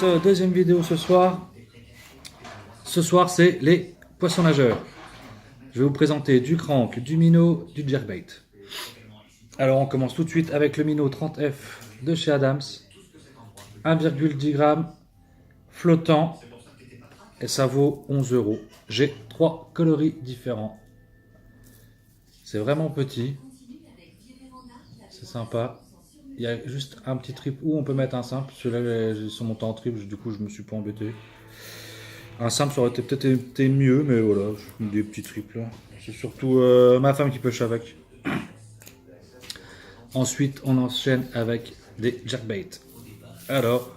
tous, deuxième vidéo ce soir. Ce soir, c'est les poissons nageurs. Je vais vous présenter du crank, du minnow, du jerkbait. Alors, on commence tout de suite avec le minnow 30F de chez Adams. 1,10 g flottant et ça vaut 11 €. J'ai 3 coloris différents. C'est vraiment petit. C'est sympa. Il y a juste un petit trip où on peut mettre un simple. Celui-là, ils sont montés en trip, du coup, je me suis pas embêté. Un simple, ça aurait peut-être été mieux, mais voilà, je mets des petits tripes là. C'est surtout ma femme qui pêche avec. Ensuite, on enchaîne avec des jerkbait. Alors,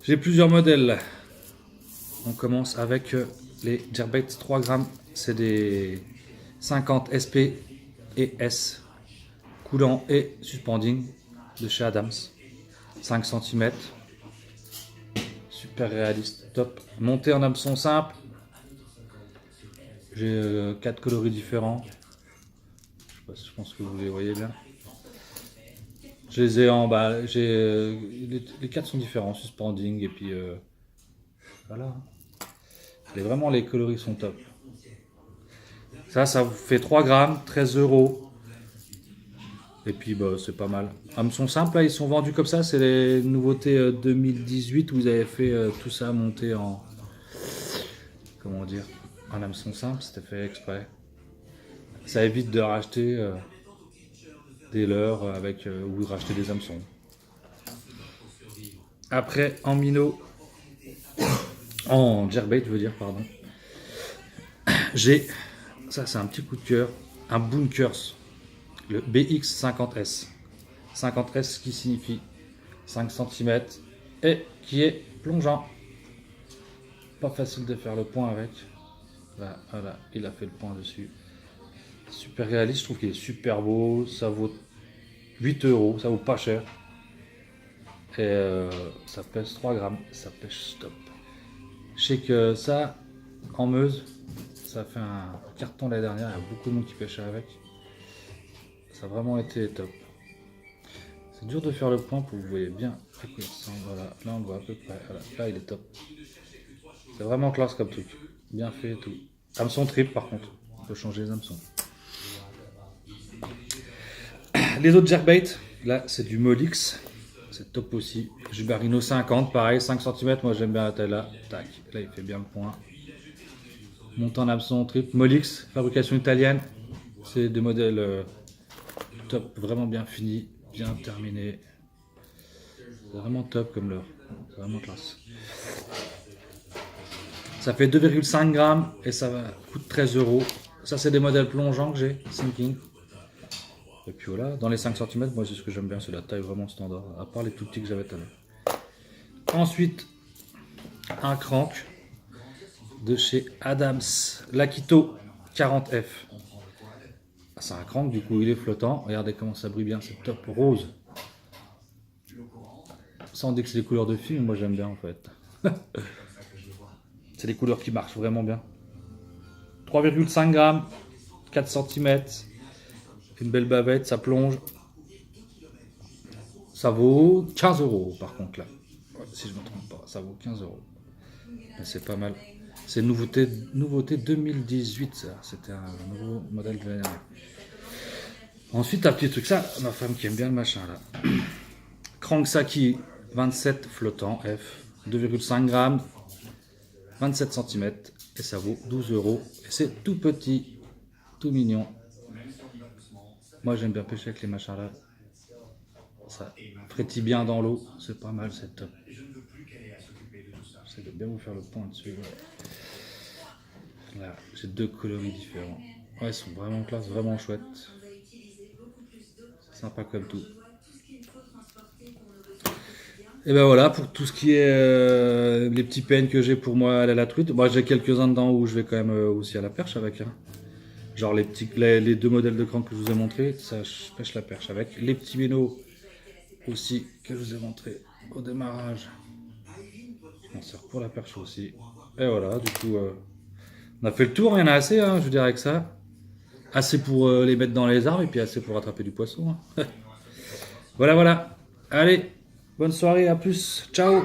j'ai plusieurs modèles. On commence avec les jerkbait 3 grammes. C'est des 50 SP et S. Coulant et suspending de chez Adams. 5 cm. Super réaliste, top. Monté en hameçon simple. J'ai 4 coloris différents. Je pense que vous les voyez bien. Je les ai en bas. Les 4 sont différents, suspending et puis voilà. Vraiment les coloris sont top. Ça vous fait 3 grammes, 13 €. Et puis bah, c'est pas mal. Hameçon simple, là, ils sont vendus comme ça. C'est les nouveautés 2018 où vous avez fait tout ça monter en. Comment dire, en hameçon simple, c'était fait exprès. Ça évite de racheter des leurres avec, ou racheter des hameçons. Après, en minnow, en jerkbait, je veux dire, pardon. J'ai, ça c'est un petit coup de cœur, un Bunkers. Le BX50S. 50S qui signifie 5 cm et qui est plongeant. Pas facile de faire le point avec. Là, voilà, il a fait le point dessus. Super réaliste, je trouve qu'il est super beau. Ça vaut 8 €, ça vaut pas cher. Et ça pèse 3 grammes, ça pêche stop. Je sais que ça, en Meuse, ça fait un carton l'année dernière, il y a beaucoup de monde qui pêchait avec. Ça a vraiment été top. C'est dur de faire le point pour que vous voyez bien à quoi il ressemble. Voilà, là on le voit à peu près. Voilà, là il est top. C'est vraiment classe comme truc. Bien fait et tout. Hameçon trip par contre. On peut changer les hameçons. Les autres jerkbait, là c'est du Molix. C'est top aussi. Jubarino 50, pareil, 5 cm. Moi j'aime bien la taille là. Tac, là il fait bien le point. Montant en hameçon trip. Molix, fabrication italienne. C'est des modèles top, vraiment bien fini, bien terminé. C'est vraiment top comme leurre. C'est vraiment classe. Ça fait 2,5 grammes et ça coûte 13 €. Ça c'est des modèles plongeants que j'ai, sinking. Et puis voilà, dans les 5 cm, moi c'est ce que j'aime bien, c'est la taille vraiment standard, à part les tout petits que j'avais tout à l'heure. Ensuite, un crank de chez Adams, l'Akito 40F. C'est un crank, du coup il est flottant. Regardez comment ça brille bien, c'est top rose. Ça on dit que c'est des couleurs de film, moi j'aime bien en fait. C'est des couleurs qui marchent vraiment bien. 3,5 grammes, 4 cm. Une belle bavette, ça plonge. Ça vaut 15 € par contre là. Ouais, si je ne me trompe pas, ça vaut 15 €. C'est pas mal. C'est nouveauté 2018 ça. C'était un nouveau modèle de l'année dernière. Ensuite, un petit truc, ça, ma femme qui aime bien le machin là. Crank Saki 27 flottant F, 2,5 grammes, 27 cm et ça vaut 12 €. Et c'est tout petit, tout mignon. Moi j'aime bien pêcher avec les machins là. Ça frétille bien dans l'eau, c'est pas mal, c'est top. J'essaie de bien vous faire le point dessus. Ouais. Là, j'ai 2 coloris différents. Ouais, ils sont vraiment classe, vraiment chouettes. Sympa comme tout. Et ben voilà pour tout ce qui est les petits peines que j'ai pour moi aller à la truite. Moi j'ai quelques-uns dedans où je vais quand même aussi à la perche avec. Hein. Genre les 2 modèles de crank que je vous ai montré, ça je pêche la perche avec. Les petits minnows aussi que je vous ai montré au démarrage. On sert pour la perche aussi. Et voilà, du coup on a fait le tour, il y en a assez, hein, je veux dire avec ça. Assez pour les mettre dans les arbres et puis assez pour attraper du poisson. Hein. Voilà, voilà. Allez, bonne soirée, à plus. Ciao.